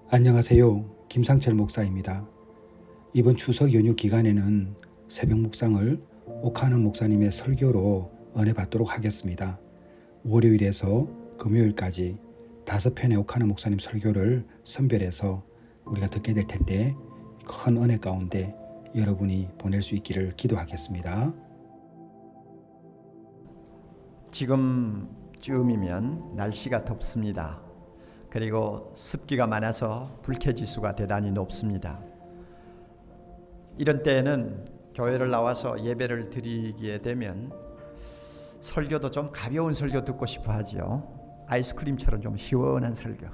안녕하세요. 김상철 목사입니다. 이번 추석 연휴 기간에는 새벽 묵상을 옥하는 목사님의 설교로 은혜 받도록 하겠습니다. 월요일에서 금요일까지 5편의 옥하는 목사님 설교를 선별해서 우리가 듣게 될 텐데 큰 은혜 가운데 여러분이 보낼 수 있기를 기도하겠습니다. 지금쯤이면 날씨가 덥습니다. 그리고 습기가 많아서 불쾌지수가 대단히 높습니다. 이런 때에는 교회를 나와서 예배를 드리게 되면 설교도 좀 가벼운 설교 듣고 싶어 하죠. 아이스크림처럼 좀 시원한 설교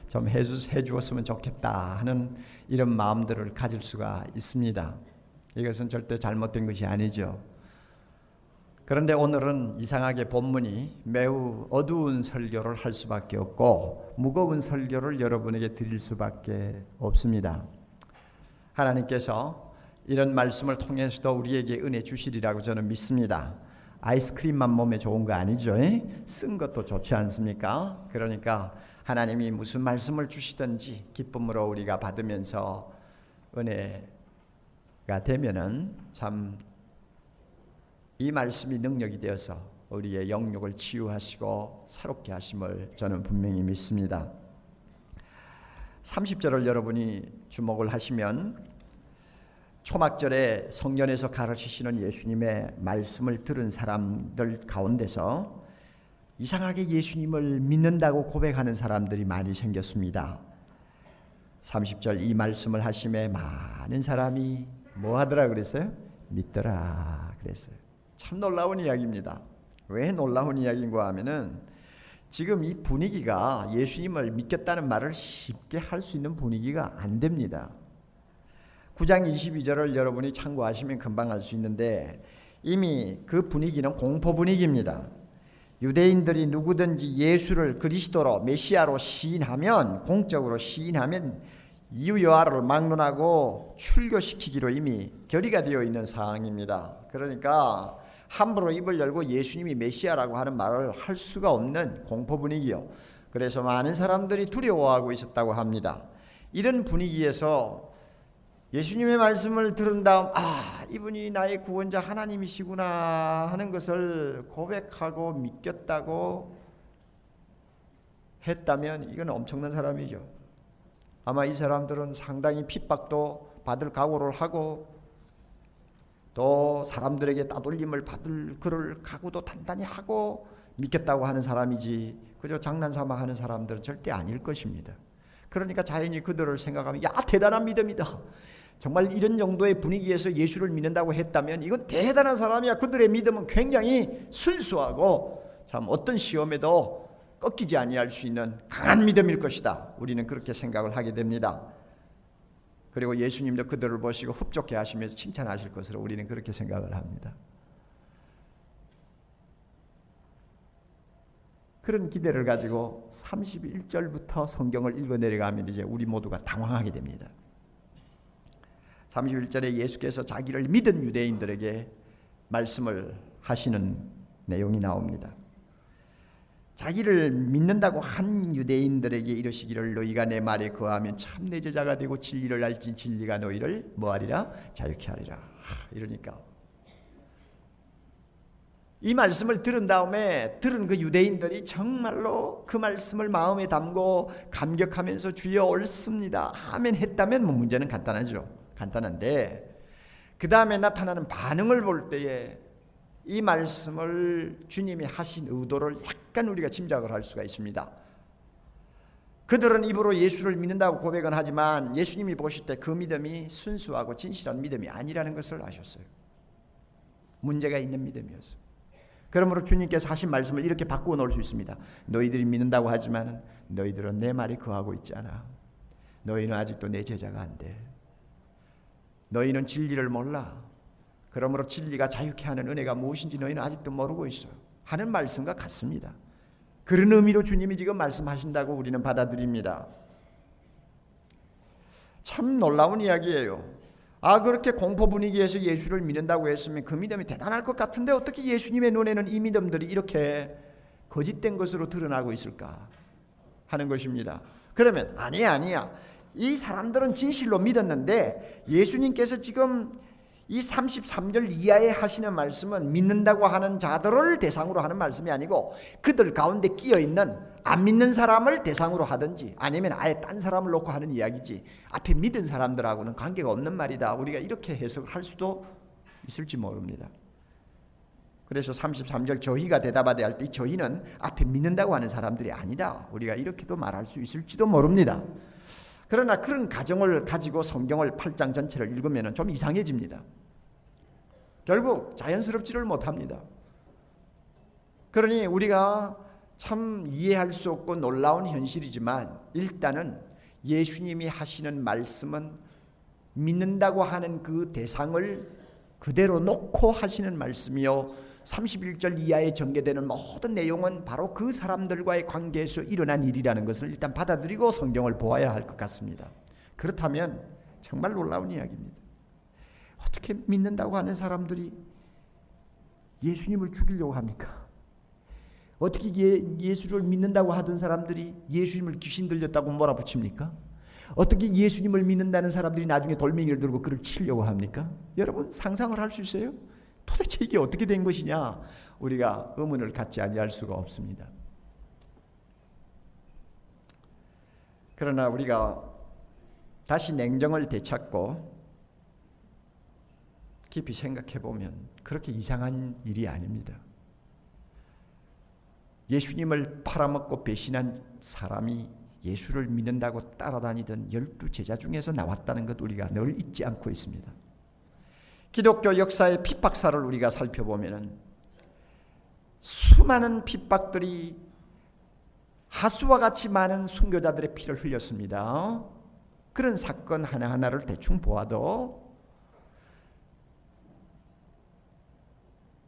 좀 해주었으면 좋겠다 하는 이런 마음들을 가질 수가 있습니다. 이것은 절대 잘못된 것이 아니죠. 그런데 오늘은 이상하게 본문이 매우 어두운 설교를 할 수밖에 없고 무거운 설교를 여러분에게 드릴 수밖에 없습니다. 하나님께서 이런 말씀을 통해서도 우리에게 은혜 주시리라고 저는 믿습니다. 아이스크림만 몸에 좋은 거 아니죠? 쓴 것도 좋지 않습니까? 그러니까 하나님이 무슨 말씀을 주시든지 기쁨으로 우리가 받으면서 은혜가 되면은 참 이 말씀이 능력이 되어서 우리의 영육을 치유하시고 새롭게 하심을 저는 분명히 믿습니다. 30절을 여러분이 주목을 하시면 초막절에 성전에서 가르치시는 예수님의 말씀을 들은 사람들 가운데서 이상하게 예수님을 믿는다고 고백하는 사람들이 많이 생겼습니다. 30절 이 말씀을 하심에 많은 사람이 뭐 하더라 그랬어요? 믿더라 그랬어요. 참 놀라운 이야기입니다. 왜 놀라운 이야기인가 하면은 지금 이 분위기가 예수님을 믿겠다는 말을 쉽게 할 수 있는 분위기가 안 됩니다. 9장 22절을 여러분이 참고하시면 금방 알 수 있는데 이미 그 분위기는 공포 분위기입니다. 유대인들이 누구든지 예수를 그리스도로 메시아로 시인하면 공적으로 시인하면 이유여하를 막론하고 출교시키기로 이미 결의가 되어 있는 상황입니다. 그러니까 함부로 입을 열고 예수님이 메시아라고 하는 말을 할 수가 없는 공포 분위기요. 그래서 많은 사람들이 두려워하고 있었다고 합니다. 이런 분위기에서 예수님의 말씀을 들은 다음 이분이 나의 구원자 하나님이시구나 하는 것을 고백하고 믿겠다고 했다면 이건 엄청난 사람이죠. 아마 이 사람들은 상당히 핍박도 받을 각오를 하고 또 사람들에게 따돌림을 받을 그럴 각오도 단단히 하고 믿겠다고 하는 사람이지 그저 장난삼아 하는 사람들은 절대 아닐 것입니다. 그러니까 자연히 그들을 생각하면 대단한 믿음이다. 정말 이런 정도의 분위기에서 예수를 믿는다고 했다면 이건 대단한 사람이야. 그들의 믿음은 굉장히 순수하고 참 어떤 시험에도 꺾이지 아니할 수 있는 강한 믿음일 것이다. 우리는 그렇게 생각을 하게 됩니다. 그리고 예수님도 그들을 보시고 흡족해 하시면서 칭찬하실 것으로 우리는 그렇게 생각을 합니다. 그런 기대를 가지고 31절부터 성경을 읽어 내려가면 이제 우리 모두가 당황하게 됩니다. 31절에 예수께서 자기를 믿은 유대인들에게 말씀을 하시는 내용이 나옵니다. 자기를 믿는다고 한 유대인들에게 이르시기를 너희가 내 말에 거하면 참 내 제자가 되고 진리를 알진 진리가 너희를 뭐하리라? 자유케 하리라. 이러니까 이 말씀을 들은 다음에 들은 그 유대인들이 정말로 그 말씀을 마음에 담고 감격하면서 주여 옳습니다 아멘 했다면 문제는 간단하죠. 간단한데 그 다음에 나타나는 반응을 볼 때에 이 말씀을 주님이 하신 의도를 약간 우리가 짐작을 할 수가 있습니다. 그들은 입으로 예수를 믿는다고 고백은 하지만 예수님이 보실 때 그 믿음이 순수하고 진실한 믿음이 아니라는 것을 아셨어요. 문제가 있는 믿음이었어요. 그러므로 주님께서 하신 말씀을 이렇게 바꾸어 놓을 수 있습니다. 너희들이 믿는다고 하지만 너희들은 내 말에 거하고 있지 않아. 너희는 아직도 내 제자가 안 돼. 너희는 진리를 몰라. 그러므로 진리가 자유케 하는 은혜가 무엇인지 너희는 아직도 모르고 있어 하는 말씀과 같습니다. 그런 의미로 주님이 지금 말씀하신다고 우리는 받아들입니다. 참 놀라운 이야기예요. 그렇게 공포 분위기에서 예수를 믿는다고 했으면 그 믿음이 대단할 것 같은데 어떻게 예수님의 눈에는 이 믿음들이 이렇게 거짓된 것으로 드러나고 있을까 하는 것입니다. 그러면 아니야. 이 사람들은 진실로 믿었는데 예수님께서 지금 이 33절 이하에 하시는 말씀은 믿는다고 하는 자들을 대상으로 하는 말씀이 아니고 그들 가운데 끼어있는 안 믿는 사람을 대상으로 하든지 아니면 아예 딴 사람을 놓고 하는 이야기지 앞에 믿은 사람들하고는 관계가 없는 말이다. 우리가 이렇게 해석을 할 수도 있을지 모릅니다. 그래서 33절 저희가 대답하되 할 때 저희는 앞에 믿는다고 하는 사람들이 아니다. 우리가 이렇게도 말할 수 있을지도 모릅니다. 그러나 그런 가정을 가지고 성경을 8장 전체를 읽으면 좀 이상해집니다. 결국 자연스럽지를 못합니다. 그러니 우리가 참 이해할 수 없고 놀라운 현실이지만 일단은 예수님이 하시는 말씀은 믿는다고 하는 그 대상을 그대로 놓고 하시는 말씀이요 31절 이하에 전개되는 모든 내용은 바로 그 사람들과의 관계에서 일어난 일이라는 것을 일단 받아들이고 성경을 보아야 할 것 같습니다. 그렇다면 정말 놀라운 이야기입니다. 어떻게 믿는다고 하는 사람들이 예수님을 죽이려고 합니까? 어떻게 예수를 믿는다고 하던 사람들이 예수님을 귀신 들렸다고 몰아붙입니까? 어떻게 예수님을 믿는다는 사람들이 나중에 돌멩이를 들고 그를 치려고 합니까? 여러분 상상을 할 수 있어요? 도대체 이게 어떻게 된 것이냐? 우리가 의문을 갖지 아니할 수가 없습니다. 그러나 우리가 다시 냉정을 되찾고 깊이 생각해 보면 그렇게 이상한 일이 아닙니다. 예수님을 팔아먹고 배신한 사람이 예수를 믿는다고 따라다니던 12 제자 중에서 나왔다는 것 우리가 늘 잊지 않고 있습니다. 기독교 역사의 핍박사를 우리가 살펴보면 수많은 핍박들이 하수와 같이 많은 순교자들의 피를 흘렸습니다. 그런 사건 하나하나를 대충 보아도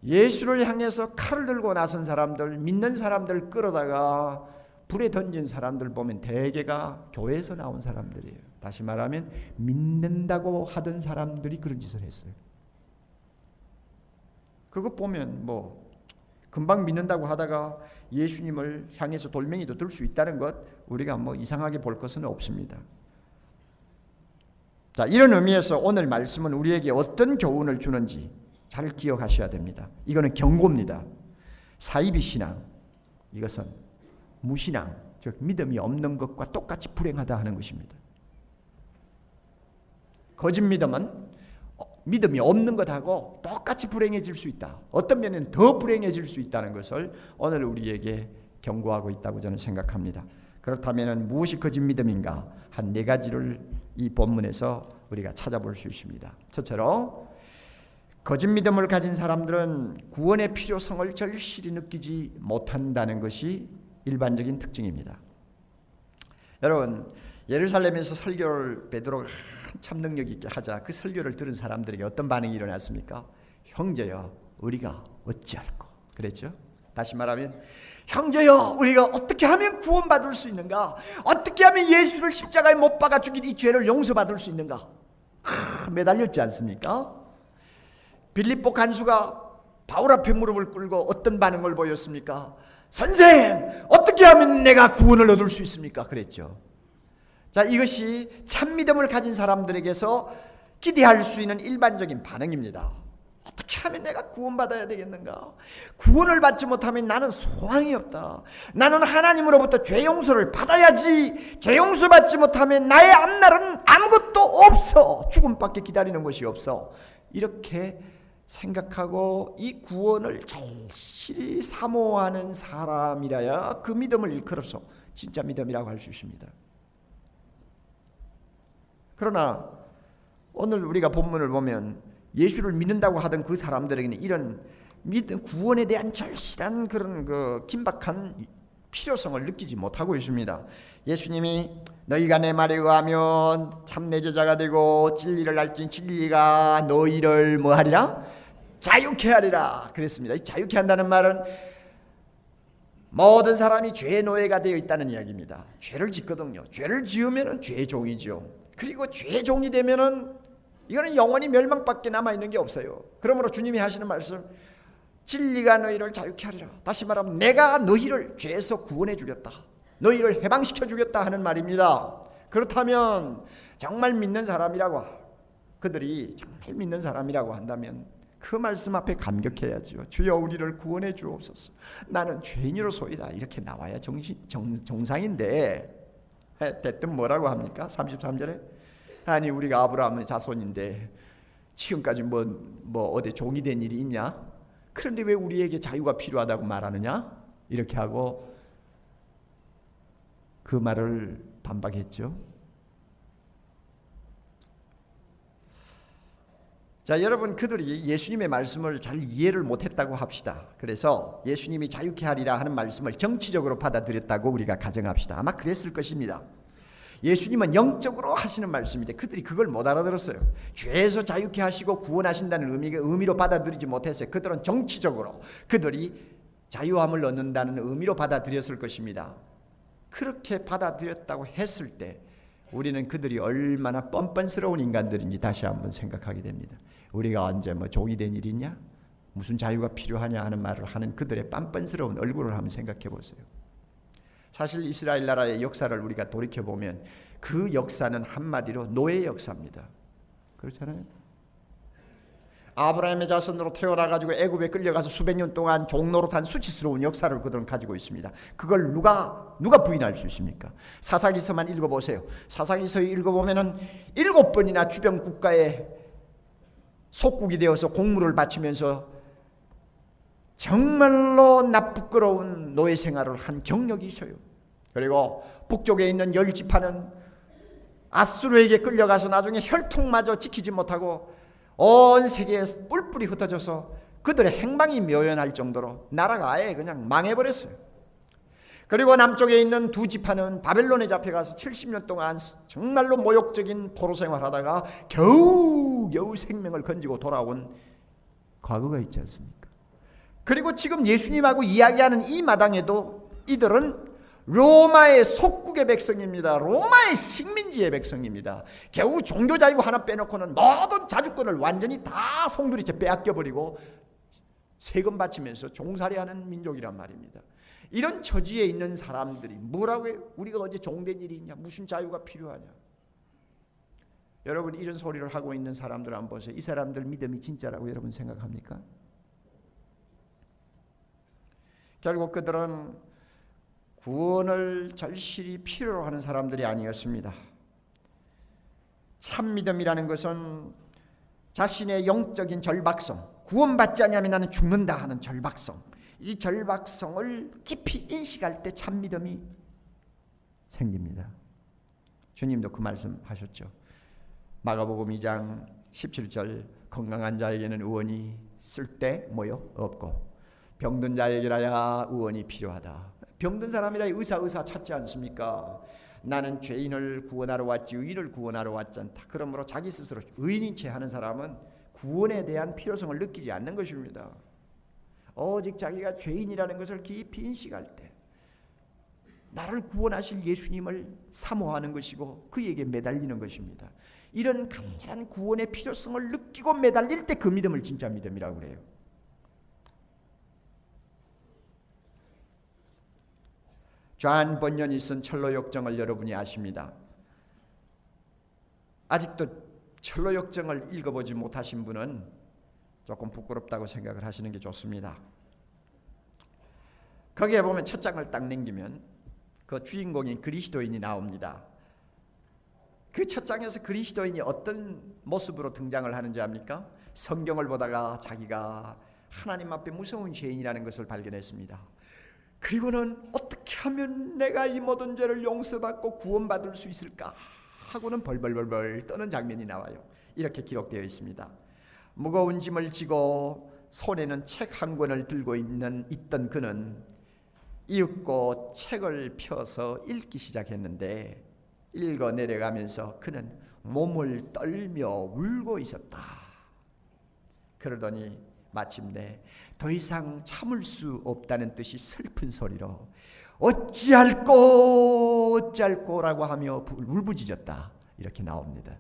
예수를 향해서 칼을 들고 나선 사람들, 믿는 사람들 끌어다가 불에 던진 사람들 보면 대개가 교회에서 나온 사람들이에요. 다시 말하면 믿는다고 하던 사람들이 그런 짓을 했어요. 그거 보면 뭐 금방 믿는다고 하다가 예수님을 향해서 돌멩이도 들 수 있다는 것 우리가 뭐 이상하게 볼 것은 없습니다. 자, 이런 의미에서 오늘 말씀은 우리에게 어떤 교훈을 주는지 잘 기억하셔야 됩니다. 이거는 경고입니다. 사이비 신앙, 이것은 무신앙, 즉 믿음이 없는 것과 똑같이 불행하다 하는 것입니다. 거짓 믿음은 믿음이 없는 것하고 똑같이 불행해질 수 있다. 어떤 면에는 더 불행해질 수 있다는 것을 오늘 우리에게 경고하고 있다고 저는 생각합니다. 그렇다면 무엇이 거짓 믿음인가? 한 4가지를 이 본문에서 우리가 찾아볼 수 있습니다. 첫째로 거짓 믿음을 가진 사람들은 구원의 필요성을 절실히 느끼지 못한다는 것이 일반적인 특징입니다. 여러분, 예루살렘에서 설교를 베드로가 참 능력 있게 하자 그 설교를 들은 사람들에게 어떤 반응이 일어났습니까? 형제여 우리가 어찌할꼬 그랬죠. 다시 말하면 형제여 우리가 어떻게 하면 구원받을 수 있는가? 어떻게 하면 예수를 십자가에 못 박아 죽인 이 죄를 용서받을 수 있는가? 매달렸지 않습니까? 빌립보 간수가 바울 앞에 무릎을 꿇고 어떤 반응을 보였습니까? 선생 어떻게 하면 내가 구원을 얻을 수 있습니까? 그랬죠. 자, 이것이 참 믿음을 가진 사람들에게서 기대할 수 있는 일반적인 반응입니다. 어떻게 하면 내가 구원받아야 되겠는가? 구원을 받지 못하면 나는 소망이 없다. 나는 하나님으로부터 죄 용서를 받아야지. 죄 용서 받지 못하면 나의 앞날은 아무것도 없어. 죽음밖에 기다리는 것이 없어. 이렇게 생각하고 이 구원을 절실히 사모하는 사람이라야 그 믿음을 일컬어서 진짜 믿음이라고 할 수 있습니다. 그러나 오늘 우리가 본문을 보면 예수를 믿는다고 하던 그 사람들에게는 이런 믿음, 구원에 대한 절실한 그런 그 긴박한 필요성을 느끼지 못하고 있습니다. 예수님이 너희가 내 말에 의하면 참 내 제자가 되고 진리를 알지 진리가 너희를 뭐 하리라? 자유케 하리라 그랬습니다. 이 자유케 한다는 말은 모든 사람이 죄의 노예가 되어 있다는 이야기입니다. 죄를 짓거든요. 죄를 지으면 죄의 종이죠. 그리고 죄의 종이 되면은 이거는 영원히 멸망밖에 남아있는 게 없어요. 그러므로 주님이 하시는 말씀 진리가 너희를 자유케 하리라. 다시 말하면 내가 너희를 죄에서 구원해 주겠다. 너희를 해방시켜 주겠다 하는 말입니다. 그렇다면 정말 믿는 사람이라고, 그들이 정말 믿는 사람이라고 한다면 그 말씀 앞에 감격해야죠. 주여 우리를 구원해 주옵소서. 나는 죄인으로소이다. 이렇게 나와야 정상인데 대뜸 뭐라고 합니까? 33절에 아니 우리가 아브라함의 자손인데 지금까지 뭐 어디 종이 된 일이 있냐? 그런데 왜 우리에게 자유가 필요하다고 말하느냐? 이렇게 하고 그 말을 반박했죠. 자, 여러분, 그들이 예수님의 말씀을 잘 이해를 못했다고 합시다. 그래서 예수님이 자유케 하리라 하는 말씀을 정치적으로 받아들였다고 우리가 가정합시다. 아마 그랬을 것입니다. 예수님은 영적으로 하시는 말씀인데 그들이 그걸 못 알아들었어요. 죄에서 자유케 하시고 구원하신다는 의미로 받아들이지 못했어요. 그들은 정치적으로 그들이 자유함을 얻는다는 의미로 받아들였을 것입니다. 그렇게 받아들였다고 했을 때 우리는 그들이 얼마나 뻔뻔스러운 인간들인지 다시 한번 생각하게 됩니다. 우리가 언제 뭐 종이 된 일이 있냐? 무슨 자유가 필요하냐 하는 말을 하는 그들의 뻔뻔스러운 얼굴을 한번 생각해 보세요. 사실 이스라엘 나라의 역사를 우리가 돌이켜보면 그 역사는 한마디로 노예 역사입니다. 그렇잖아요. 아브라함의 자손으로 태어나가지고 애굽에 끌려가서 수백 년 동안 종노릇한 수치스러운 역사를 그들은 가지고 있습니다. 그걸 누가 부인할 수 있습니까? 사사기서만 읽어보세요. 사사기서 읽어보면은 7번이나 주변 국가에 속국이 되어서 공물을 바치면서 정말로 나쁘끄러운 노예 생활을 한 경력이 있어요. 그리고 북쪽에 있는 10지파는 아수르에게 끌려가서 나중에 혈통마저 지키지 못하고 온 세계에 뿔뿔이 흩어져서 그들의 행방이 묘연할 정도로 나라가 아예 그냥 망해버렸어요. 그리고 남쪽에 있는 2지파는 바벨론에 잡혀가서 70년 동안 정말로 모욕적인 포로 생활하다가 겨우 생명을 건지고 돌아온 과거가 있지 않습니까? 그리고 지금 예수님하고 이야기하는 이 마당에도 이들은 로마의 속국의 백성입니다. 로마의 식민지의 백성입니다. 겨우 종교자유 하나 빼놓고는 모든 자주권을 완전히 다 송두리째 빼앗겨버리고 세금 바치면서 종살이하는 민족이란 말입니다. 이런 처지에 있는 사람들이 뭐라고 해요? 우리가 언제 종된 일이 있냐? 무슨 자유가 필요하냐? 여러분, 이런 소리를 하고 있는 사람들 한번 보세요. 이 사람들 믿음이 진짜라고 여러분 생각합니까? 결국 그들은 구원을 절실히 필요로 하는 사람들이 아니었습니다. 참 믿음이라는 것은 자신의 영적인 절박성, 구원받지 않으면 나는 죽는다 하는 절박성, 이 절박성을 깊이 인식할 때 참 믿음이 생깁니다. 주님도 그 말씀 하셨죠. 마가복음 2장 17절 건강한 자에게는 의원이 쓸데 뭐요? 없고 병든 자에게라야 의원이 필요하다. 병든 사람이라 의사 찾지 않습니까? 나는 죄인을 구원하러 왔지 의인을 구원하러 왔지 않다. 그러므로 자기 스스로 의인인 채 하는 사람은 구원에 대한 필요성을 느끼지 않는 것입니다. 오직 자기가 죄인이라는 것을 깊이 인식할 때 나를 구원하실 예수님을 사모하는 것이고 그에게 매달리는 것입니다. 이런 강렬한 구원의 필요성을 느끼고 매달릴 때 그 믿음을 진짜 믿음이라고 그래요. 존 번연이 쓴 철로 역정을 여러분이 아십니다. 아직도 철로 역정을 읽어보지 못하신 분은 조금 부끄럽다고 생각을 하시는 게 좋습니다. 거기에 보면 첫 장을 딱 넘기면 그 주인공인 그리스도인이 나옵니다. 그 첫 장에서 그리스도인이 어떤 모습으로 등장을 하는지 압니까? 성경을 보다가 자기가 하나님 앞에 무서운 죄인이라는 것을 발견했습니다. 그리고는 어떻게 하면 내가 이 모든 죄를 용서받고 구원받을 수 있을까 하고는 벌벌벌벌 떠는 장면이 나와요. 이렇게 기록되어 있습니다. 무거운 짐을 지고 손에는 책 한 권을 들고 있던 그는 이윽고 책을 펴서 읽기 시작했는데 읽어 내려가면서 그는 몸을 떨며 울고 있었다. 그러더니 마침내 더 이상 참을 수 없다는 듯이 슬픈 소리로 어찌할꼬라고 하며 울부짖었다. 이렇게 나옵니다.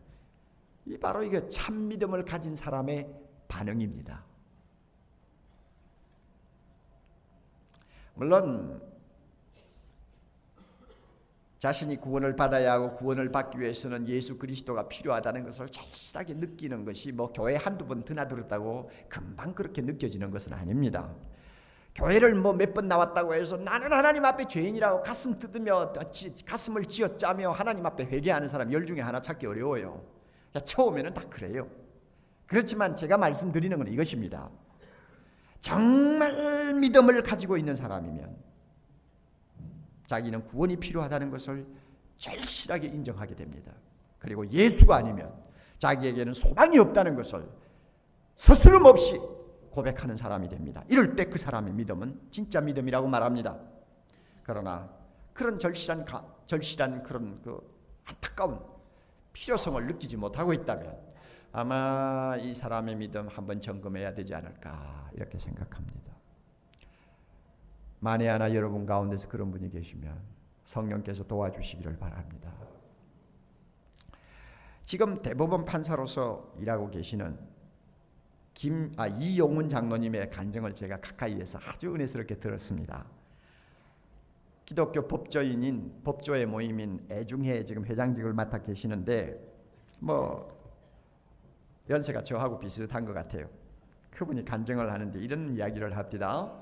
이 바로 이게 참 믿음을 가진 사람의 반응입니다. 물론 자신이 구원을 받아야 하고 구원을 받기 위해서는 예수 그리스도가 필요하다는 것을 절실하게 느끼는 것이 뭐 교회 한두 번 드나들었다고 금방 그렇게 느껴지는 것은 아닙니다. 교회를 뭐 몇 번 나왔다고 해서 나는 하나님 앞에 죄인이라고 가슴 뜯으며 가슴을 쥐어짜며 하나님 앞에 회개하는 사람 열 중에 하나 찾기 어려워요. 처음에는 다 그래요. 그렇지만 제가 말씀드리는 건 이것입니다. 정말 믿음을 가지고 있는 사람이면 자기는 구원이 필요하다는 것을 절실하게 인정하게 됩니다. 그리고 예수가 아니면 자기에게는 소망이 없다는 것을 서스럼 없이 고백하는 사람이 됩니다. 이럴 때 그 사람의 믿음은 진짜 믿음이라고 말합니다. 그러나 그런 절실한 그런 그 안타까운 필요성을 느끼지 못하고 있다면 아마 이 사람의 믿음 한번 점검해야 되지 않을까 이렇게 생각합니다. 만에 하나 여러분 가운데서 그런 분이 계시면 성령께서 도와주시기를 바랍니다. 지금 대법원 판사로서 일하고 계시는 이용훈 장로님의 간증을 제가 가까이에서 아주 은혜스럽게 들었습니다. 기독교 법조의 모임인 애중회 지금 회장직을 맡아 계시는데 뭐 연세가 저하고 비슷한 것 같아요. 그분이 간증을 하는데 이런 이야기를 합니다.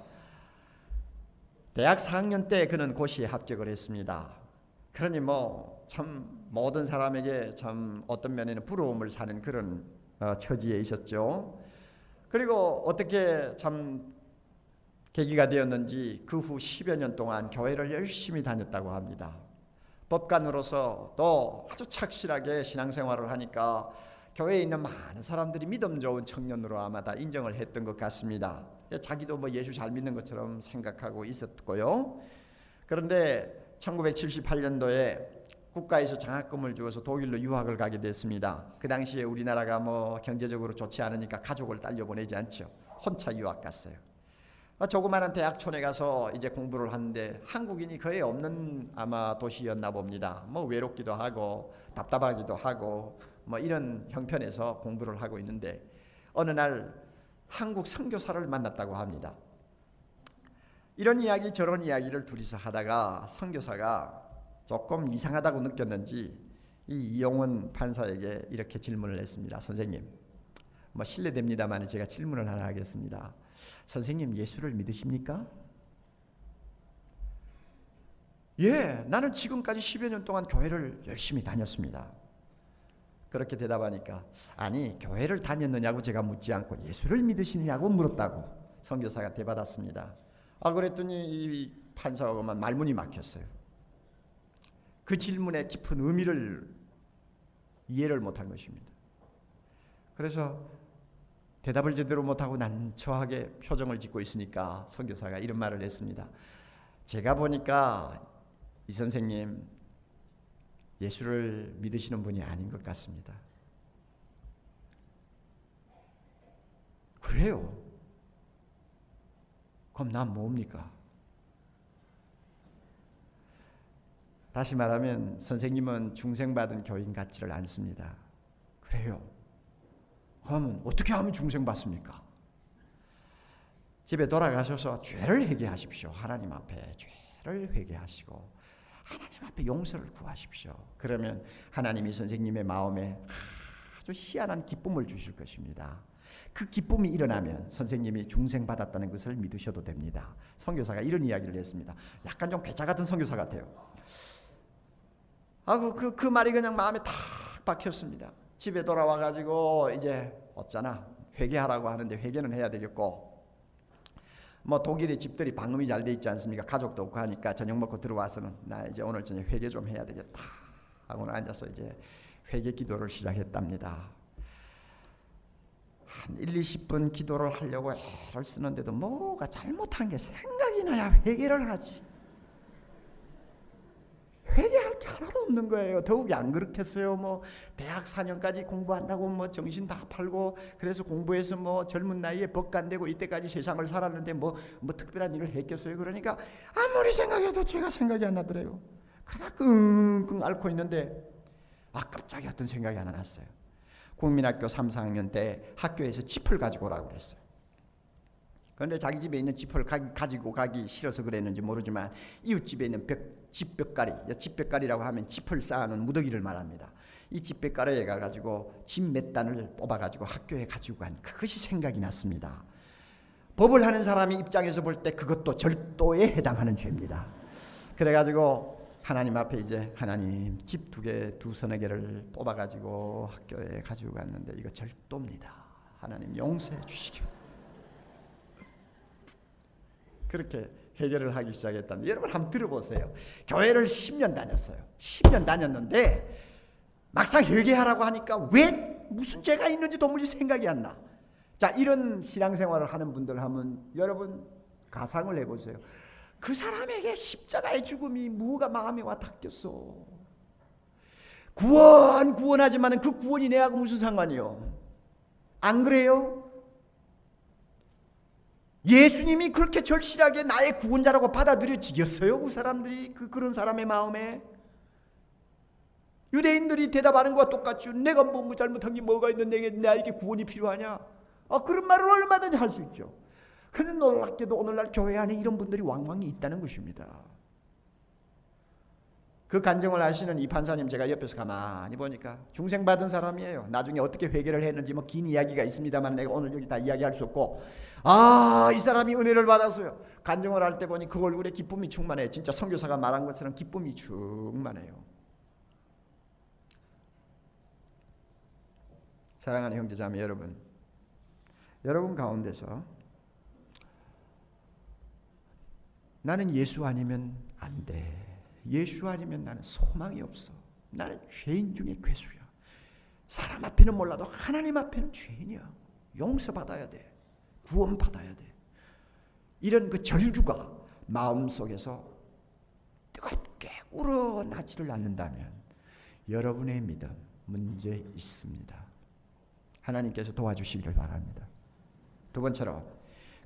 대학 4학년 때 그는 고시에 합격을 했습니다. 그러니 뭐 참 모든 사람에게 참 어떤 면에는 부러움을 사는 그런 처지에 있었죠. 그리고 어떻게 참 계기가 되었는지 그 후 10여 년 동안 교회를 열심히 다녔다고 합니다. 법관으로서 또 아주 착실하게 신앙생활을 하니까 교회에 있는 많은 사람들이 믿음 좋은 청년으로 아마 다 인정을 했던 것 같습니다. 자기도 뭐 예수 잘 믿는 것처럼 생각하고 있었고요. 그런데 1978년도에 국가에서 장학금을 주어서 독일로 유학을 가게 됐습니다. 그 당시에 우리나라가 뭐 경제적으로 좋지 않으니까 가족을 딸려 보내지 않죠. 혼자 유학 갔어요. 조그마한 대학촌에 가서 이제 공부를 하는데 한국인이 거의 없는 아마 도시였나 봅니다. 뭐 외롭기도 하고 답답하기도 하고 뭐 이런 형편에서 공부를 하고 있는데 어느 날 한국 선교사를 만났다고 합니다. 이런 이야기 저런 이야기를 둘이서 하다가 선교사가 조금 이상하다고 느꼈는지 이 이용훈 판사에게 이렇게 질문을 했습니다. 선생님, 뭐 실례됩니다만 제가 질문을 하나 하겠습니다. 선생님 예수를 믿으십니까? 예, 나는 지금까지 10여 년 동안 교회를 열심히 다녔습니다. 그렇게 대답하니까 아니 교회를 다녔느냐고 제가 묻지 않고 예수를 믿으시느냐고 물었다고 선교사가 대받았습니다. 그랬더니 이 판사가 말문이 막혔어요. 그 질문의 깊은 의미를 이해를 못한 것입니다. 그래서 대답을 제대로 못하고 난처하게 표정을 짓고 있으니까 선교사가 이런 말을 했습니다. 제가 보니까 이 선생님 예수를 믿으시는 분이 아닌 것 같습니다. 그래요? 그럼 난 뭡니까? 다시 말하면 선생님은 중생받은 교인 같지를 않습니다. 그래요? 그러면 어떻게 하면 중생받습니까? 집에 돌아가셔서 죄를 회개하십시오. 하나님 앞에 죄를 회개하시고 하나님 앞에 용서를 구하십시오. 그러면 하나님이 선생님의 마음에 아주 희한한 기쁨을 주실 것입니다. 그 기쁨이 일어나면 선생님이 중생받았다는 것을 믿으셔도 됩니다. 선교사가 이런 이야기를 했습니다. 약간 좀 괴짜 같은 선교사 같아요. 그 말이 그냥 마음에 탁 박혔습니다. 집에 돌아와가지고 이제 어쩌나 회개하라고 하는데 회개는 해야 되겠고 뭐 독일의 집들이 방음이 잘 돼 있지 않습니까? 가족도 없고 하니까 저녁 먹고 들어와서는 나 이제 오늘 저녁 회개 좀 해야 되겠다 하고는 앉아서 이제 회개 기도를 시작했답니다. 한 1-20분 기도를 하려고 애를 쓰는데도 뭐가 잘못한 게 생각이 나야 회개를 하지. 회개할 게 하나도 없는 거예요. 더욱이 안 그렇겠어요. 뭐 대학 4년까지 공부한다고 뭐 정신 다 팔고 그래서 공부해서 뭐 젊은 나이에 법관 되고 이때까지 세상을 살았는데 뭐 특별한 일을 했겠어요. 그러니까 아무리 생각해도 제가 생각이 안 나더래요. 그러다 끙끙 앓고 있는데 갑자기 어떤 생각이 하나 났어요. 국민학교 3, 4학년 때 학교에서 짚을 가지고 오라고 그랬어요. 그런데 자기 집에 있는 짚을 가지고 가기 싫어서 그랬는지 모르지만 이웃집에 있는 집벽가리라고 하면 짚을 쌓아놓은 무더기를 말합니다. 이 집벽가리에 가가지고 집 몇 단을 뽑아가지고 학교에 가지고 간 그것이 생각이 났습니다. 법을 하는 사람의 입장에서 볼 때 그것도 절도에 해당하는 죄입니다. 그래가지고 하나님 앞에 이제 하나님 집 2개, 2서너 개를 뽑아가지고 학교에 가지고 갔는데 이거 절도입니다. 하나님 용서해 주시기 바랍니다. 그렇게 해결을 하기 시작했답니다. 여러분 한번 들어보세요. 교회를 10년 다녔어요. 10년 다녔는데 막상 회개하라고 하니까 왜 무슨 죄가 있는지 도무지 생각이 안 나. 자, 이런 신앙생활을 하는 분들 하면 여러분 가상을 해보세요. 그 사람에게 십자가의 죽음이 뭐가 마음에 와 닿겠어. 구원하지만 그 구원이 내하고 무슨 상관이요? 안 그래요? 예수님이 그렇게 절실하게 나의 구원자라고 받아들여지겠어요? 그 사람들이 그런 사람의 마음에. 유대인들이 대답하는 것과 똑같죠. 내가 뭐 잘못한 게 뭐가 있는데 나에게 구원이 필요하냐? 그런 말을 얼마든지 할 수 있죠. 그런데 놀랍게도 오늘날 교회 안에 이런 분들이 왕왕이 있다는 것입니다. 그 간증을 하시는 이 판사님 제가 옆에서 가만히 보니까 중생받은 사람이에요. 나중에 어떻게 회개를 했는지 뭐 긴 이야기가 있습니다만 내가 오늘 여기 다 이야기할 수 없고, 이 사람이 은혜를 받았어요. 간증을 할 때 보니 그 얼굴에 기쁨이 충만해요. 진짜 선교사가 말한 것처럼 기쁨이 충만해요. 사랑하는 형제자매 여러분 가운데서 나는 예수 아니면 안 돼. 예수 아니면 나는 소망이 없어. 나는 죄인 중에 괴수야. 사람 앞에는 몰라도 하나님 앞에는 죄인이야. 용서받아야 돼. 구원받아야 돼. 이런 그 절규가 마음속에서 뜨겁게 우러나지를 않는다면 여러분의 믿음 문제 있습니다. 하나님께서 도와주시기를 바랍니다. 두 번째로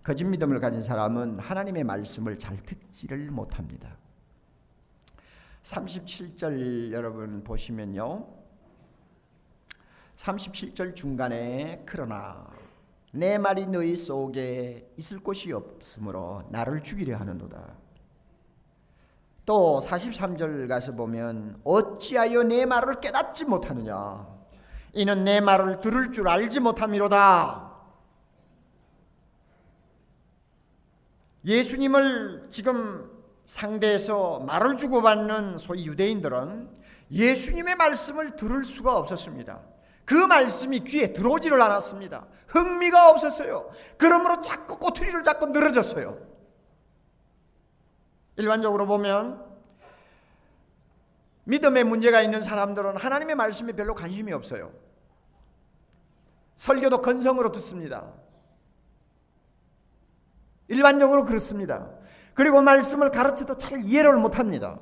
거짓 믿음을 가진 사람은 하나님의 말씀을 잘 듣지를 못합니다. 37절 여러분 보시면요. 37절 중간에 그러나 내 말이 너희 속에 있을 곳이 없으므로 나를 죽이려 하는도다. 또 43절 가서 보면 어찌하여 내 말을 깨닫지 못하느냐. 이는 내 말을 들을 줄 알지 못함이로다. 예수님을 지금 상대해서 말을 주고받는 소위 유대인들은 예수님의 말씀을 들을 수가 없었습니다. 그 말씀이 귀에 들어오지를 않았습니다. 흥미가 없었어요. 그러므로 자꾸 꼬투리를 잡고 늘어졌어요. 일반적으로 보면 믿음에 문제가 있는 사람들은 하나님의 말씀에 별로 관심이 없어요. 설교도 건성으로 듣습니다. 일반적으로 그렇습니다. 그리고 말씀을 가르쳐도 잘 이해를 못합니다.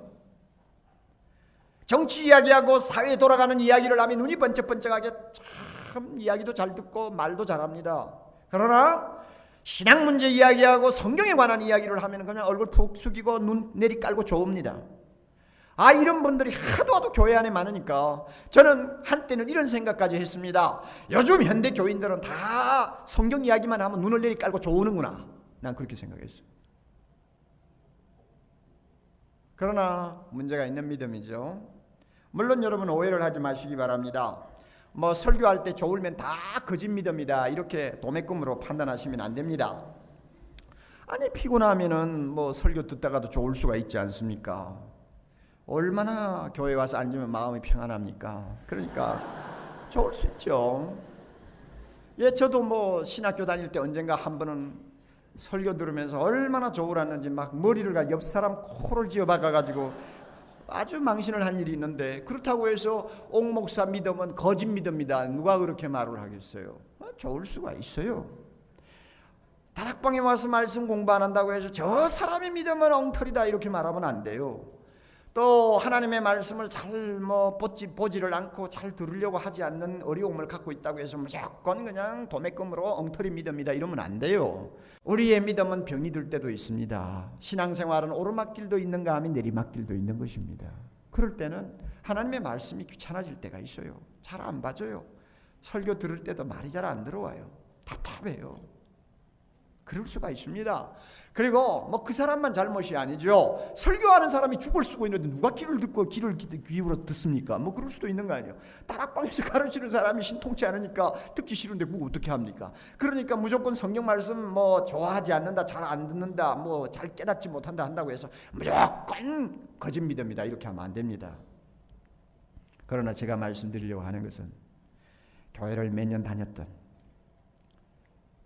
정치 이야기하고 사회에 돌아가는 이야기를 하면 눈이 번쩍번쩍하게 참 이야기도 잘 듣고 말도 잘합니다. 그러나 신앙 문제 이야기하고 성경에 관한 이야기를 하면 그냥 얼굴 푹 숙이고 눈 내리 깔고 좋습니다. 이런 분들이 하도 교회 안에 많으니까 저는 한때는 이런 생각까지 했습니다. 요즘 현대 교인들은 다 성경 이야기만 하면 눈을 내리 깔고 좋으는구나. 난 그렇게 생각했어요. 그러나 문제가 있는 믿음이죠. 물론 여러분 오해를 하지 마시기 바랍니다. 뭐 설교할 때 좋으면 다 거짓 믿음이다 이렇게 도매금으로 판단하시면 안 됩니다. 아니 피곤하면은 뭐 설교 듣다가도 좋을 수가 있지 않습니까? 얼마나 교회 와서 앉으면 마음이 평안합니까? 그러니까 좋을 수 있죠. 예, 저도 뭐 신학교 다닐 때 언젠가 한 번은 설교 들으면서 얼마나 좋으랐는지 막 머리를 옆 사람 코를 쥐어박아가지고 아주 망신을 한 일이 있는데, 그렇다고 해서 옥 목사 믿음은 거짓 믿음이다 누가 그렇게 말을 하겠어요? 좋을 수가 있어요. 다락방에 와서 말씀 공부 안 한다고 해서 저 사람의 믿음은 엉터리다 이렇게 말하면 안 돼요. 또 하나님의 말씀을 잘 보지를 않고 잘 들으려고 하지 않는 어려움을 갖고 있다고 해서 무조건 그냥 도매금으로 엉터리 믿음이다 이러면 안 돼요. 우리의 믿음은 병이 들 때도 있습니다. 신앙생활은 오르막길도 있는가 하면 내리막길도 있는 것입니다. 그럴 때는 하나님의 말씀이 귀찮아질 때가 있어요. 잘 안 봐줘요. 설교 들을 때도 말이 잘 안 들어와요. 답답해요. 그럴 수가 있습니다. 그리고 뭐 그 사람만 잘못이 아니죠. 설교하는 사람이 죽을 쓰고 있는데 누가 귀를 듣고 귀를 기울여 듣습니까? 뭐 그럴 수도 있는 거 아니에요. 다락방에서 가르치는 사람이 신통치 않으니까 듣기 싫은데 그거 어떻게 합니까? 그러니까 무조건 성경 말씀 뭐 좋아하지 않는다, 잘 안 듣는다, 뭐 잘 깨닫지 못한다 한다고 해서 무조건 거짓 믿음이다 이렇게 하면 안 됩니다. 그러나 제가 말씀드리려고 하는 것은 교회를 몇 년 다녔던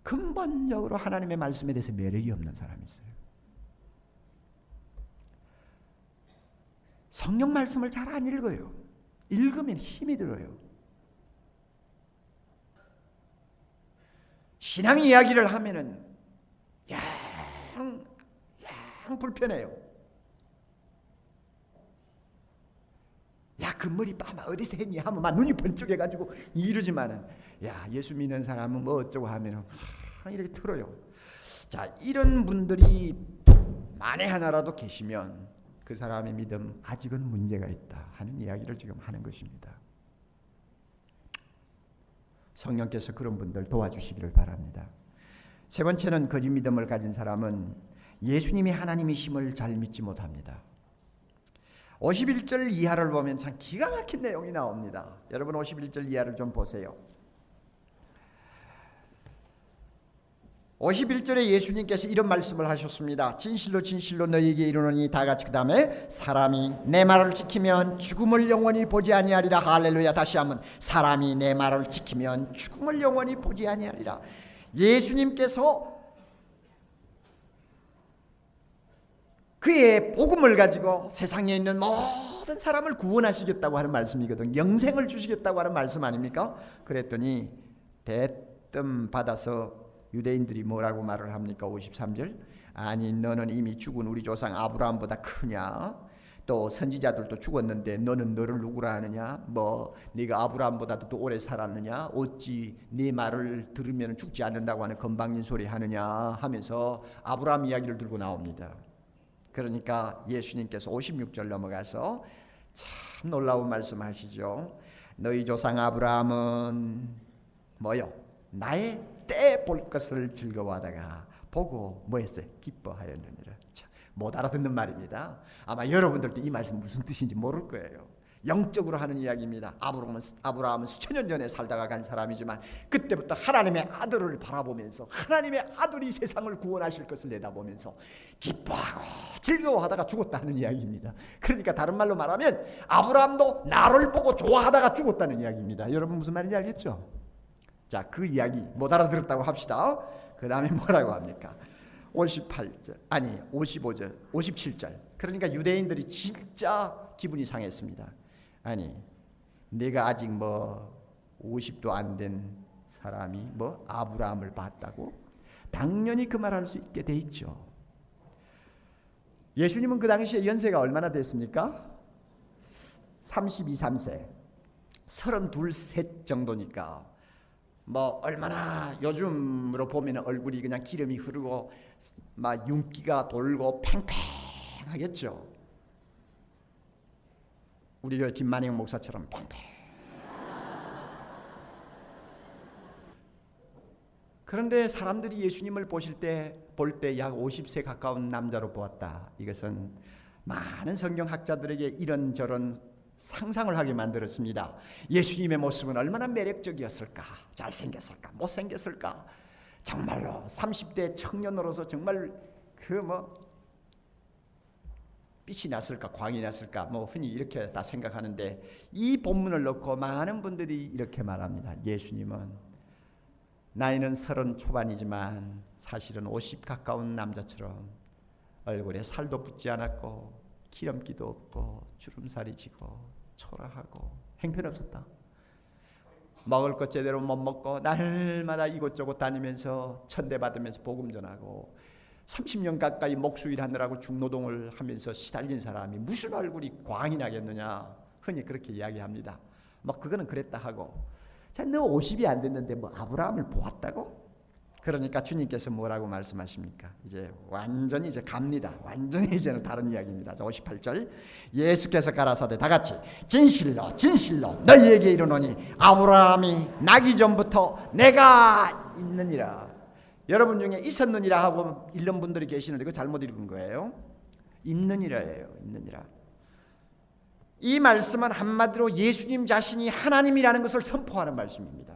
근본적으로 하나님의 말씀에 대해서 매력이 없는 사람이 있어요. 성경 말씀을 잘 안 읽어요. 읽으면 힘이 들어요. 신앙 이야기를 하면은 양 불편해요. 야, 그 머리 아마 어디서 했니 하면 막 눈이 번쩍해가지고 이러지만은 야, 예수 믿는 사람은 뭐 어쩌고 하면은 이렇게 틀어요. 자, 이런 분들이 만에 하나라도 계시면 그 사람의 믿음 아직은 문제가 있다 하는 이야기를 지금 하는 것입니다. 성령께서 그런 분들 도와주시기를 바랍니다. 세 번째는 거짓 믿음을 가진 사람은 예수님이 하나님이심을 잘 믿지 못합니다. 51절 이하를 보면 참 기가 막힌 내용이 나옵니다. 여러분 51절 이하를 좀 보세요. 51절에 예수님께서 이런 말씀을 하셨습니다. 진실로 진실로 너희에게 이르노니 다 같이 그 다음에 사람이 내 말을 지키면 죽음을 영원히 보지 아니하리라. 할렐루야. 다시 한번 사람이 내 말을 지키면 죽음을 영원히 보지 아니하리라. 예수님께서 그의 복음을 가지고 세상에 있는 모든 사람을 구원하시겠다고 하는 말씀이거든. 영생을 주시겠다고 하는 말씀 아닙니까? 그랬더니 대뜸 받아서 유대인들이 뭐라고 말을 합니까? 53절. 아니 너는 이미 죽은 우리 조상 아브라함보다 크냐? 또 선지자들도 죽었는데 너는 너를 누구라 하느냐? 뭐 네가 아브라함보다도 더 오래 살았느냐? 어찌 네 말을 들으면 죽지 않는다고 하는 건방진 소리 하느냐? 하면서 아브라함 이야기를 들고 나옵니다. 그러니까 예수님께서 56절 넘어가서 참 놀라운 말씀하시죠. 너희 조상 아브라함은 뭐요? 나의 때 볼 것을 즐거워하다가 보고 뭐 했어요? 기뻐하였느니라. 못 알아듣는 말입니다. 아마 여러분들도 이 말씀 무슨 뜻인지 모를 거예요. 영적으로 하는 이야기입니다. 아브라함은 수천 년 전에 살다가 간 사람이지만 그때부터 하나님의 아들을 바라보면서 하나님의 아들이 세상을 구원하실 것을 내다보면서 기뻐하고 즐거워하다가 죽었다는 이야기입니다. 그러니까 다른 말로 말하면 아브라함도 나를 보고 좋아하다가 죽었다는 이야기입니다. 여러분 무슨 말인지 알겠죠? 자, 그 이야기 못 알아들었다고 합시다. 그 다음에 뭐라고 합니까? 58절 아니 55절 57절. 그러니까 유대인들이 진짜 기분이 상했습니다. 아니 내가 아직 뭐 50도 안 된 사람이 뭐 아브라함을 봤다고? 당연히 그 말할 수 있게 돼 있죠. 예수님은 그 당시에 연세가 얼마나 됐습니까? 32, 3세 32, 3 정도니까 뭐 얼마나 요즘으로 보면 얼굴이 그냥 기름이 흐르고 막 윤기가 돌고 팽팽하겠죠. 우리 교회 김만영 목사처럼 팽팽. 그런데 사람들이 예수님을 볼 때 약 50세 가까운 남자로 보았다. 이것은 많은 성경학자들에게 이런저런 상상을 하게 만들었습니다. 예수님의 모습은 얼마나 매력적이었을까? 잘생겼을까? 못생겼을까? 정말로 30대 청년으로서 정말 빛이 났을까? 광이 났을까? 흔히 이렇게 다 생각하는데 이 본문을 놓고 많은 분들이 이렇게 말합니다. 예수님은 나이는 30 초반이지만 사실은 50 가까운 남자처럼 얼굴에 살도 붙지 않았고 기름기도 없고 주름살이 지고 초라하고 형편없었다. 먹을 것 제대로 못 먹고 날마다 이곳저곳 다니면서 천대받으면서 복음 전하고 30년 가까이 목수일 하느라고 중노동을 하면서 시달린 사람이 무슨 얼굴이 광이 나겠느냐 흔히 그렇게 이야기합니다. 그거는 그랬다 하고 자, 너 50이 안 됐는데 아브라함을 보았다고? 그러니까 주님께서 뭐라고 말씀하십니까? 이제 완전히 갑니다. 완전히 이제는 다른 이야기입니다. 58절 예수께서 가라사대 다 같이 진실로 진실로 너희에게 이르노니 아브라함이 나기 전부터 내가 있느니라. 여러분 중에 있었느니라 하고 읽는 분들이 계시는데 그거 잘못 읽은 거예요. 있느니라예요. 있느니라. 이 말씀은 한마디로 예수님 자신이 하나님이라는 것을 선포하는 말씀입니다.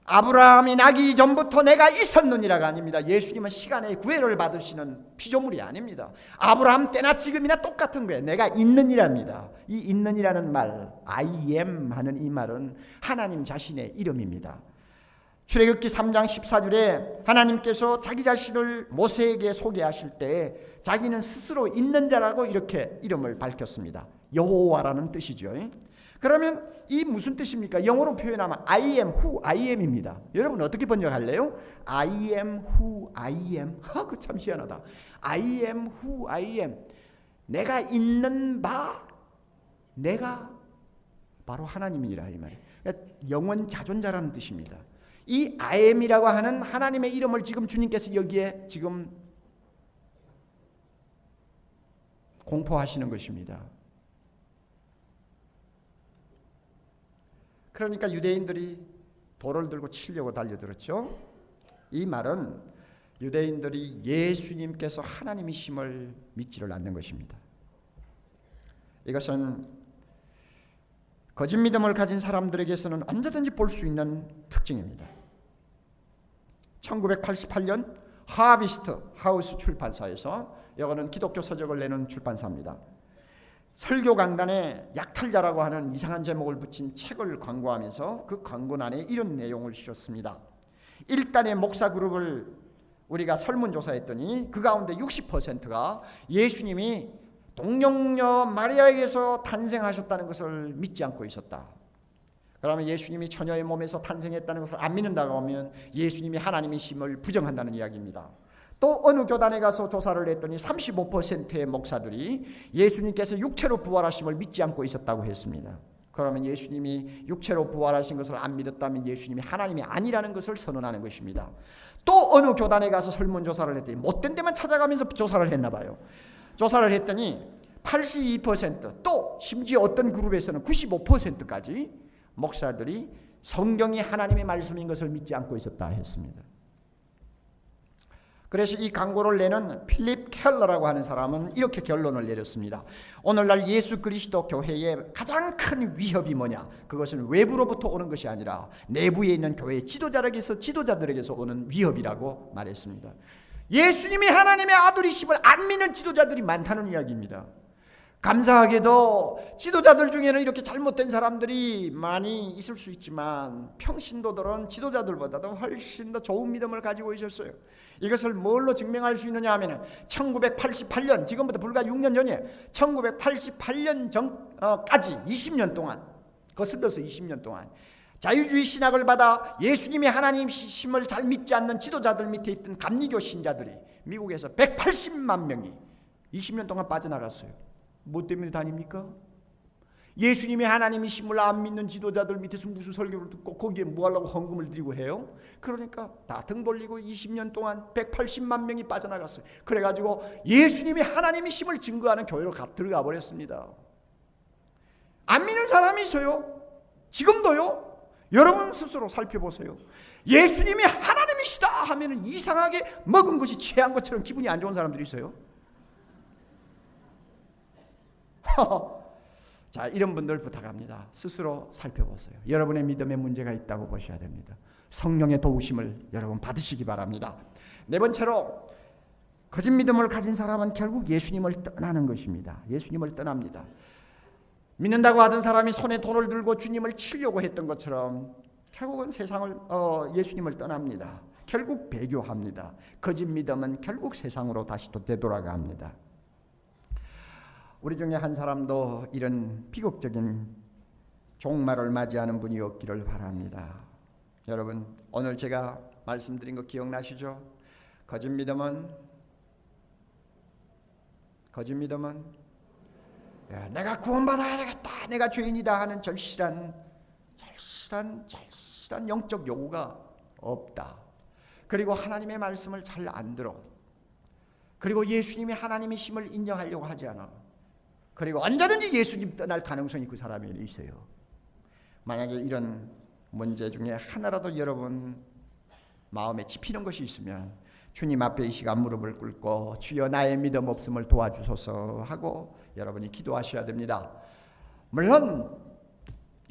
아브라함이 나기 전부터 내가 있었느니라가 아닙니다. 예수님은 시간의 구애를 받으시는 피조물이 아닙니다. 아브라함 때나 지금이나 똑같은 거예요. 내가 있느니라입니다. 이 있느니라는 말, I am 하는 이 말은 하나님 자신의 이름입니다. 출애굽기 3장 14절에 하나님께서 자기 자신을 모세에게 소개하실 때 자기는 스스로 있는 자라고 이렇게 이름을 밝혔습니다. 여호와라는 뜻이죠. 그러면 이 무슨 뜻입니까? 영어로 표현하면 I am who I am입니다. 여러분 어떻게 번역할래요? I am who I am. 그 참 희한하다. I am who I am. 내가 있는 바 내가 바로 하나님이라 이 말이에요. 영원 자존자라는 뜻입니다. 이 I am이라고 하는 하나님의 이름을 지금 주님께서 여기에 지금 공포하시는 것입니다. 그러니까 유대인들이 돌을 들고 치려고 달려들었죠. 이 말은 유대인들이 예수님께서 하나님이심을 믿지를 않는 것입니다. 이것은 거짓 믿음을 가진 사람들에게서는 언제든지 볼 수 있는 특징입니다. 1988년 하비스트 하우스 출판사에서 이거는 기독교 서적을 내는 출판사입니다. 설교 강단에 약탈자라고 하는 이상한 제목을 붙인 책을 광고하면서 그 광고란에 이런 내용을 실었습니다. 1단의 목사 그룹을 우리가 설문조사했더니 그 가운데 60%가 예수님이 동정녀 마리아에게서 탄생하셨다는 것을 믿지 않고 있었다. 그러면 예수님이 처녀의 몸에서 탄생했다는 것을 안 믿는다고 하면 예수님이 하나님이심을 부정한다는 이야기입니다. 또 어느 교단에 가서 조사를 했더니 35%의 목사들이 예수님께서 육체로 부활하심을 믿지 않고 있었다고 했습니다. 그러면 예수님이 육체로 부활하신 것을 안 믿었다면 예수님이 하나님이 아니라는 것을 선언하는 것입니다. 또 어느 교단에 가서 설문조사를 했더니 못된 데만 찾아가면서 조사를 했나 봐요. 조사를 했더니 82% 또 심지어 어떤 그룹에서는 95%까지 목사들이 성경이 하나님의 말씀인 것을 믿지 않고 있었다 했습니다. 그래서 이 광고를 내는 필립 켈러라고 하는 사람은 이렇게 결론을 내렸습니다. 오늘날 예수 그리스도 교회의 가장 큰 위협이 뭐냐? 그것은 외부로부터 오는 것이 아니라 내부에 있는 교회 지도자들에게서 오는 위협이라고 말했습니다. 예수님이 하나님의 아들이심을 안 믿는 지도자들이 많다는 이야기입니다. 감사하게도 지도자들 중에는 이렇게 잘못된 사람들이 많이 있을 수 있지만 평신도들은 지도자들보다도 훨씬 더 좋은 믿음을 가지고 있었어요. 이것을 뭘로 증명할 수 있느냐 하면 1988년 지금부터 불과 6년 전에 1988년 전까지 20년 동안 거슬러서 20년 동안 자유주의 신학을 받아 예수님이 하나님이심을 잘 믿지 않는 지도자들 밑에 있던 감리교 신자들이 미국에서 180만 명이 20년 동안 빠져나갔어요. 뭐 때문에 다닙니까? 예수님이 하나님이심을 안 믿는 지도자들 밑에서 무슨 설교를 듣고 거기에 뭐 하려고 헌금을 드리고 해요? 그러니까 다 등 돌리고 20년 동안 180만 명이 빠져나갔어요. 그래가지고 예수님이 하나님이심을 증거하는 교회로 들어가 버렸습니다. 안 믿는 사람이 있어요. 지금도요. 여러분 스스로 살펴보세요. 예수님이 하나님이시다 하면 이상하게 먹은 것이 취한 것처럼 기분이 안 좋은 사람들이 있어요. 자, 이런 분들 부탁합니다. 스스로 살펴보세요. 여러분의 믿음에 문제가 있다고 보셔야 됩니다. 성령의 도우심을 여러분 받으시기 바랍니다. 네 번째로 거짓 믿음을 가진 사람은 결국 예수님을 떠나는 것입니다. 예수님을 떠납니다. 믿는다고 하던 사람이 손에 돈을 들고 주님을 치려고 했던 것처럼 결국은 예수님을 떠납니다. 결국 배교합니다. 거짓 믿음은 결국 세상으로 다시 또 되돌아갑니다. 우리 중에 한 사람도 이런 비극적인 종말을 맞이하는 분이 없기를 바랍니다. 여러분 오늘 제가 말씀드린 거 기억나시죠? 거짓 믿음은 내가 구원받아야 되겠다, 내가 죄인이다 하는 절실한 영적 요구가 없다. 그리고 하나님의 말씀을 잘 안 들어. 그리고 예수님이 하나님이심을 인정하려고 하지 않아. 그리고 언제든지 예수님 떠날 가능성이 그 사람에게 있어요. 만약에 이런 문제 중에 하나라도 여러분 마음에 찝히는 것이 있으면 주님 앞에 이 시간 무릎을 꿇고 주여 나의 믿음 없음을 도와주소서 하고 여러분이 기도하셔야 됩니다. 물론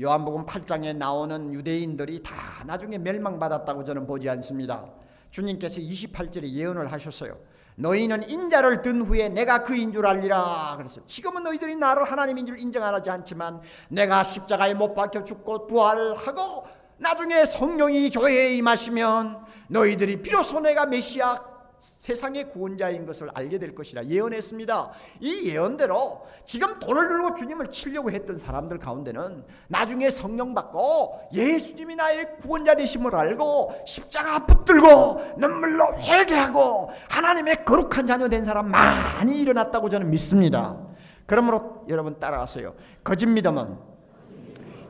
요한복음 8장에 나오는 유대인들이 다 나중에 멸망받았다고 저는 보지 않습니다. 주님께서 28절에 예언을 하셨어요. 너희는 인자를 든 후에 내가 그인 줄 알리라. 그래서 지금은 너희들이 나를 하나님인 줄 인정하지 않지만 내가 십자가에 못 박혀 죽고 부활하고 나중에 성령이 교회에 임하시면 너희들이 비로소 내가 메시아 세상의 구원자인 것을 알게 될 것이라 예언했습니다. 이 예언대로 지금 돈을 들고 주님을 치려고 했던 사람들 가운데는 나중에 성령 받고 예수님이 나의 구원자 되심을 알고 십자가 붙들고 눈물로 회개하고 하나님의 거룩한 자녀 된 사람 많이 일어났다고 저는 믿습니다. 그러므로 여러분 따라하세요. 거짓 믿음은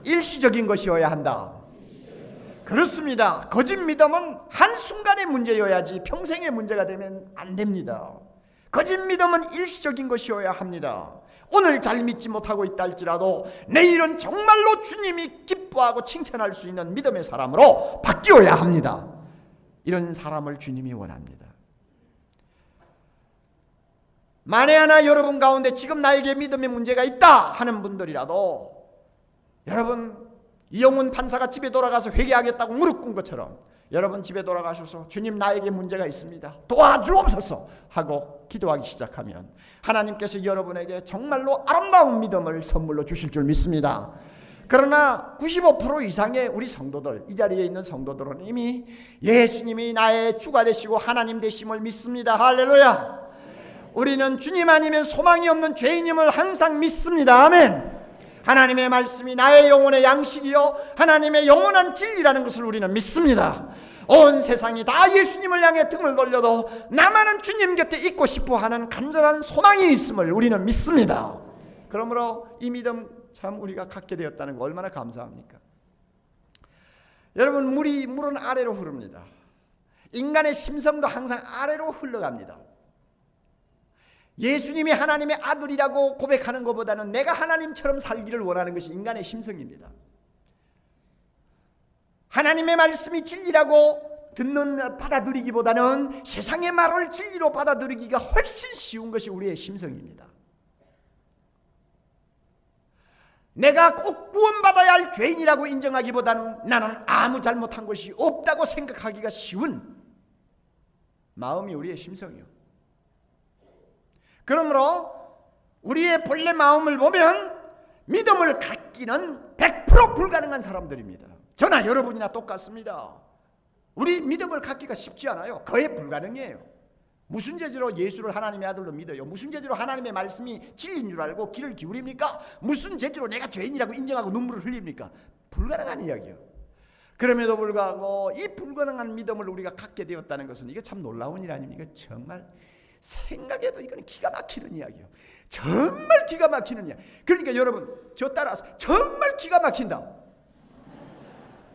일시적인 것이어야 한다. 그렇습니다. 거짓 믿음은 한순간의 문제여야지 평생의 문제가 되면 안 됩니다. 거짓 믿음은 일시적인 것이어야 합니다. 오늘 잘 믿지 못하고 있다 할지라도 내일은 정말로 주님이 기뻐하고 칭찬할 수 있는 믿음의 사람으로 바뀌어야 합니다. 이런 사람을 주님이 원합니다. 만에 하나 여러분 가운데 지금 나에게 믿음의 문제가 있다 하는 분들이라도 여러분 이영훈 판사가 집에 돌아가서 회개하겠다고 무릎 꿇은 것처럼 여러분 집에 돌아가셔서 주님 나에게 문제가 있습니다. 도와주옵소서 하고 기도하기 시작하면 하나님께서 여러분에게 정말로 아름다운 믿음을 선물로 주실 줄 믿습니다. 그러나 95% 이상의 우리 성도들, 이 자리에 있는 성도들은 이미 예수님이 나의 주가 되시고 하나님 되심을 믿습니다. 할렐루야. 우리는 주님 아니면 소망이 없는 죄인임을 항상 믿습니다. 아멘. 하나님의 말씀이 나의 영혼의 양식이요 하나님의 영원한 진리라는 것을 우리는 믿습니다. 온 세상이 다 예수님을 향해 등을 돌려도 나만은 주님 곁에 있고 싶어하는 간절한 소망이 있음을 우리는 믿습니다. 그러므로 이 믿음 참 우리가 갖게 되었다는 거 얼마나 감사합니까? 여러분 물은 아래로 흐릅니다. 인간의 심성도 항상 아래로 흘러갑니다. 예수님이 하나님의 아들이라고 고백하는 것보다는 내가 하나님처럼 살기를 원하는 것이 인간의 심성입니다. 하나님의 말씀이 진리라고 받아들이기보다는 세상의 말을 진리로 받아들이기가 훨씬 쉬운 것이 우리의 심성입니다. 내가 꼭 구원받아야 할 죄인이라고 인정하기보다는 나는 아무 잘못한 것이 없다고 생각하기가 쉬운 마음이 우리의 심성이요. 그러므로 우리의 본래 마음을 보면 믿음을 갖기는 100% 불가능한 사람들입니다. 저나 여러분이나 똑같습니다. 우리 믿음을 갖기가 쉽지 않아요. 거의 불가능해요. 무슨 재주로 예수를 하나님의 아들로 믿어요? 무슨 재주로 하나님의 말씀이 진리인 줄 알고 귀를 기울입니까? 무슨 재주로 내가 죄인이라고 인정하고 눈물을 흘립니까? 불가능한 이야기예요. 그럼에도 불구하고 이 불가능한 믿음을 우리가 갖게 되었다는 것은 이게 참 놀라운 일 아닙니까? 정말 생각해도 이거는 기가 막히는 이야기예요. 정말 기가 막히는 이야기. 그러니까 여러분 저 따라서 정말 기가 막힌다.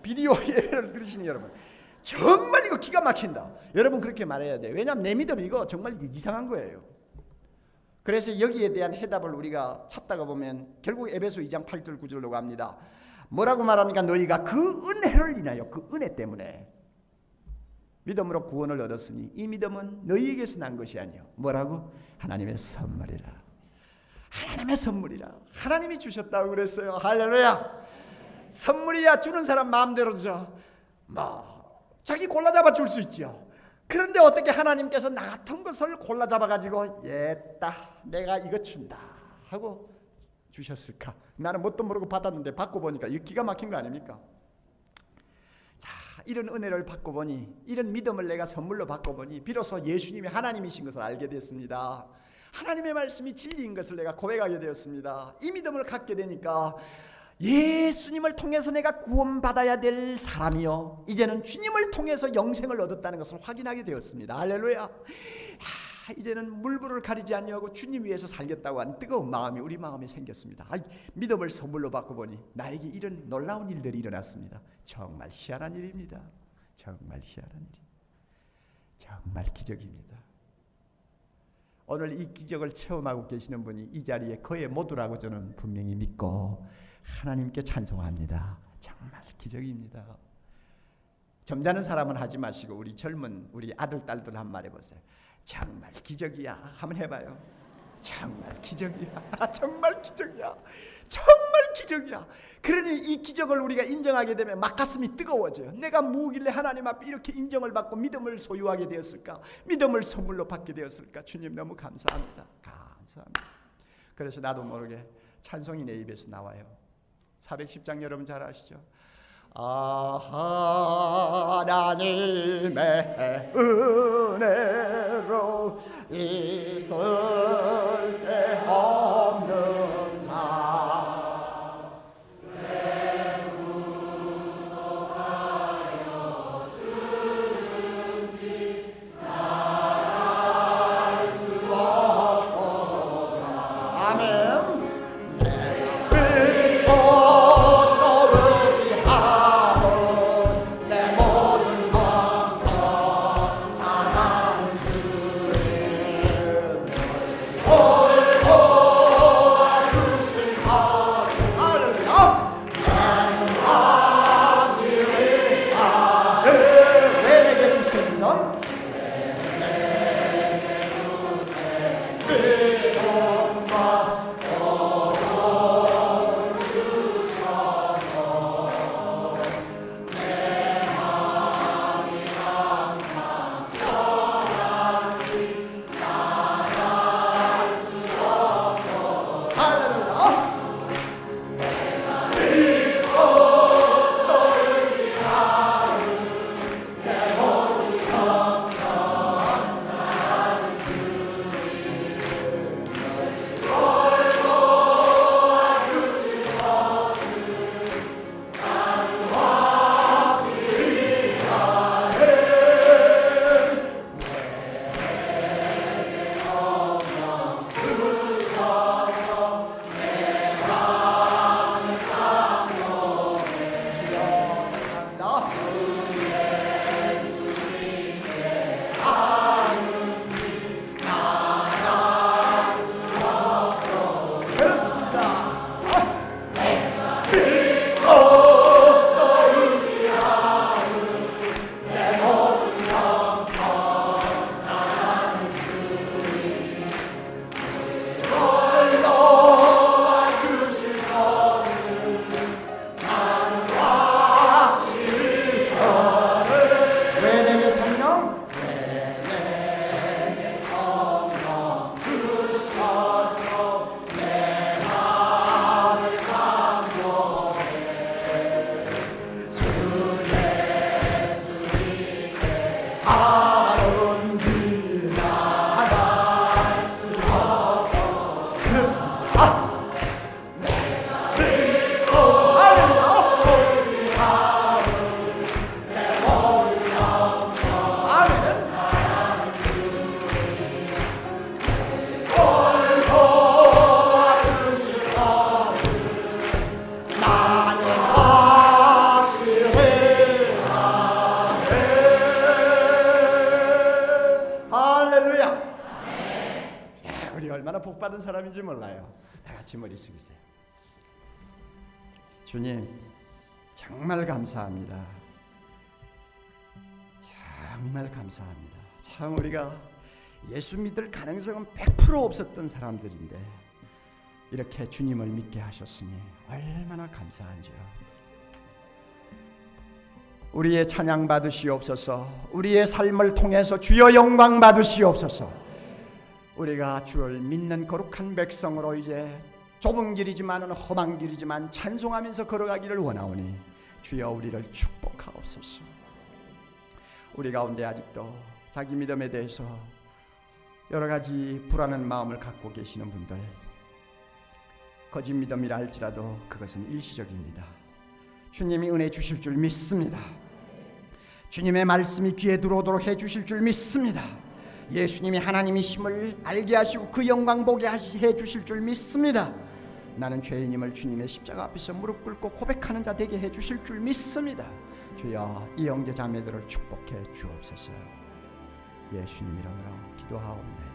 비디오 예를 들으시는 여러분 정말 이거 기가 막힌다. 여러분 그렇게 말해야 돼요. 왜냐하면 내 믿음 이거 정말 이상한 거예요. 그래서 여기에 대한 해답을 우리가 찾다가 보면 결국 에베소 2장 8절 9절로 갑니다. 뭐라고 말합니까? 너희가 그 은혜를 인하여 그 은혜 때문에 믿음으로 구원을 얻었으니 이 믿음은 너희에게서 난 것이 아니요. 뭐라고? 하나님의 선물이라. 하나님의 선물이라. 하나님이 주셨다고 그랬어요. 할렐루야. 선물이야 주는 사람 마음대로 줘. 자기 골라 잡아 줄 수 있죠. 그런데 어떻게 하나님께서 나 같은 것을 골라 잡아 가지고 얘다 내가 이거 준다 하고 주셨을까? 나는 뭣도 모르고 받았는데 받고 보니까 이거 기가 막힌 거 아닙니까? 이런 은혜를 받고 보니 이런 믿음을 내가 선물로 받고 보니 비로소 예수님이 하나님이신 것을 알게 됐습니다. 하나님의 말씀이 진리인 것을 내가 고백하게 되었습니다. 이 믿음을 갖게 되니까 예수님을 통해서 내가 구원받아야 될 사람이요 이제는 주님을 통해서 영생을 얻었다는 것을 확인하게 되었습니다. 할렐루야. 이제는 물불을 가리지 아니하고 주님 위해서 살겠다고 하는 뜨거운 마음이 우리 마음에 생겼습니다. 믿음을 선물로 받고 보니 나에게 이런 놀라운 일들이 일어났습니다. 정말 희한한 일입니다. 정말 희한한 일. 정말 기적입니다. 오늘 이 기적을 체험하고 계시는 분이 이 자리에 거의 모두라고 저는 분명히 믿고 하나님께 찬송합니다. 정말 기적입니다. 점잖은 사람은 하지 마시고 우리 젊은 우리 아들 딸들 한 말 해보세요. 정말 기적이야. 한번 해봐요. 정말 기적이야. 정말 기적이야. 정말 기적이야. 그러니 이 기적을 우리가 인정하게 되면 막 가슴이 뜨거워져요. 내가 뭐길래 하나님 앞에 이렇게 인정을 받고 믿음을 소유하게 되었을까? 믿음을 선물로 받게 되었을까? 주님 너무 감사합니다. 감사합니다. 그래서 나도 모르게 찬송이 내 입에서 나와요. 410장 여러분 잘 아시죠? 하나님의 은혜로 있을 데 없는 자 내 구속하여 쓰는지 말할 수 없도다. 아멘. 얼마나 복받은 사람인지 몰라요. 다 같이 머리 숙이세요. 주님 정말 감사합니다. 정말 감사합니다. 참 우리가 예수 믿을 가능성은 100% 없었던 사람들인데 이렇게 주님을 믿게 하셨으니 얼마나 감사한지요. 우리의 찬양 받으시옵소서. 우리의 삶을 통해서 주여 영광 받으시옵소서. 우리가 주를 믿는 거룩한 백성으로 이제 좁은 길이지만 험한 길이지만 찬송하면서 걸어가기를 원하오니 주여 우리를 축복하옵소서. 우리 가운데 아직도 자기 믿음에 대해서 여러 가지 불안한 마음을 갖고 계시는 분들, 거짓 믿음이라 할지라도 그것은 일시적입니다. 주님이 은혜 주실 줄 믿습니다. 주님의 말씀이 귀에 들어오도록 해주실 줄 믿습니다. 예수님이 하나님이심을 알게 하시고 그 영광 보게 해주실 줄 믿습니다. 나는 죄인임을 주님의 십자가 앞에서 무릎 꿇고 고백하는 자 되게 해주실 줄 믿습니다. 주여 이 형제 자매들을 축복해 주옵소서. 예수님 이름으로 기도하옵나이다.